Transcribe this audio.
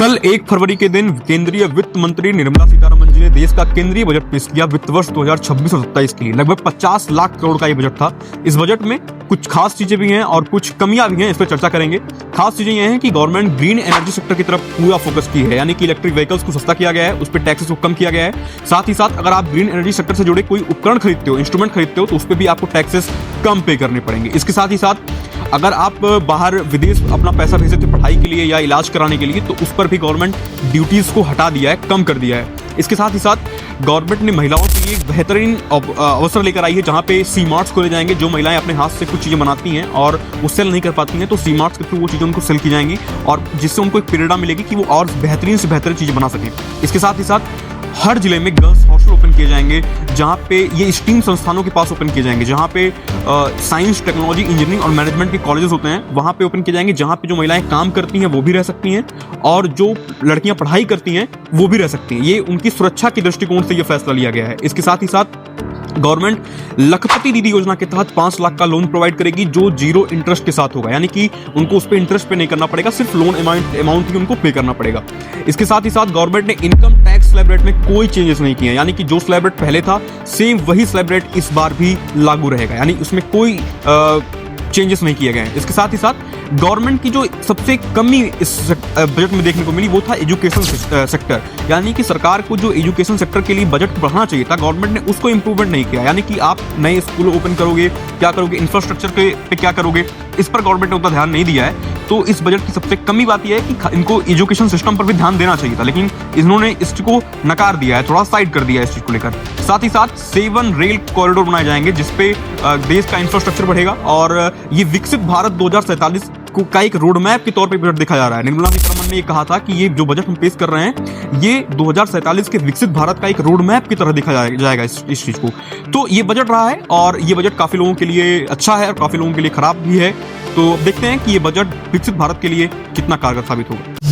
कल 1 फरवरी के दिन केंद्रीय वित्त मंत्री निर्मला सीतारमण जी ने देश का केंद्रीय बजट पेश किया वित्त वर्ष 2026 और 27 के लिए। लगभग 50 लाख करोड़ का ये बजट था। इस बजट में कुछ खास चीजें भी हैं और कुछ कमियां भी हैं, इस पर चर्चा करेंगे। खास चीजें ये हैं कि गवर्नमेंट ग्रीन एनर्जी सेक्टर की तरफ पूरा फोकस की है, यानी कि इलेक्ट्रिक व्हीकल्स को सस्ता किया गया है, उस पर टैक्सेस को कम किया गया है। साथ ही साथ अगर आप ग्रीन एनर्जी सेक्टर से जुड़े कोई उपकरण खरीदते हो, इंस्ट्रूमेंट खरीदते हो, तो उस पर भी आपको टैक्सेस कम पे करने पड़ेंगे। इसके साथ ही साथ अगर आप बाहर विदेश अपना पैसा भेजते थे पढ़ाई के लिए या इलाज कराने के लिए, तो उस पर भी गवर्नमेंट ड्यूटीज को हटा दिया है, कम कर दिया है। इसके साथ ही साथ गवर्नमेंट ने महिलाओं के लिए एक बेहतरीन अवसर लेकर आई है, जहां पे सी मार्ट्स खोले जाएंगे। जो महिलाएं अपने हाथ से कुछ चीजें बनाती हैं और वो सेल नहीं कर पाती हैं, तो सी मार्ट्स के थ्रू वो चीजें उनको सेल की जाएंगी और जिससे उनको एक प्रेरणा मिलेगी कि वो और बेहतरीन से बेहतरीन चीजें बना सकें। इसके साथ ही साथ हर जिले में गर्ल्स हॉस्टल ओपन किए जाएंगे, जहां पे ये स्टीम संस्थानों के पास ओपन किए जाएंगे, जहां पे साइंस, टेक्नोलॉजी, इंजीनियरिंग और मैनेजमेंट के कॉलेजेस होते हैं, वहां पे ओपन किए जाएंगे, जहां पे जो महिलाएं काम करती हैं वो भी रह सकती हैं और जो लड़कियां पढ़ाई करती हैं वो भी रह सकती हैं। ये उनकी सुरक्षा के दृष्टिकोण से ये फैसला लिया गया है। इसके साथ ही साथ गवर्नमेंट लखपति दीदी योजना के तहत 5 लाख का लोन प्रोवाइड करेगी, जो 0 इंटरेस्ट के साथ होगा, यानी कि उनको उस पर इंटरेस्ट पे नहीं करना पड़ेगा, सिर्फ लोन अमाउंट ही उनको पे करना पड़ेगा। इसके साथ ही साथ गवर्नमेंट ने इनकम टैक्स स्लैब रेट में कोई चेंजेस नहीं किए, यानी कि जो स्लैब रेट पहले था सेम वही स्लैब रेट इस बार भी लागू रहेगा, यानी उसमें कोई चेंजेस नहीं किए गए हैं। इसके साथ ही साथ गवर्नमेंट की जो सबसे कमी इस बजट में देखने को मिली वो था एजुकेशन सेक्टर, यानी कि सरकार को जो एजुकेशन सेक्टर के लिए बजट बढ़ाना चाहिए था, गवर्नमेंट ने उसको इंप्रूवमेंट नहीं किया। यानी कि आप नए स्कूल ओपन करोगे, क्या करोगे, इंफ्रास्ट्रक्चर पे क्या करोगे, इस पर गवर्नमेंट ने उतना ध्यान नहीं दिया है। तो इस बजट की सबसे कमी बात यह है कि इनको एजुकेशन सिस्टम पर भी ध्यान देना चाहिए था, लेकिन इन्होंने इसको नकार दिया है, थोड़ा साइड कर दिया है इस चीज को लेकर। साथ ही साथ 7 रेल कॉरिडोर बनाए जाएंगे, जिसपे देश का इंफ्रास्ट्रक्चर बढ़ेगा और ये विकसित भारत 2047 का एक रोड मैप के तौर पे बजट देखा जा रहा है। निर्मला सीतारमण ने ये कहा था कि ये जो बजट हम पेश कर रहे हैं ये 2047 के विकसित भारत का एक रोड मैप की तरह देखा जाएगा इस चीज को। तो ये बजट रहा है और ये बजट काफी लोगों के लिए अच्छा है और काफी लोगों के लिए खराब भी है। तो देखते हैं कि ये बजट विकसित भारत के लिए कितना कारगर साबित होगा।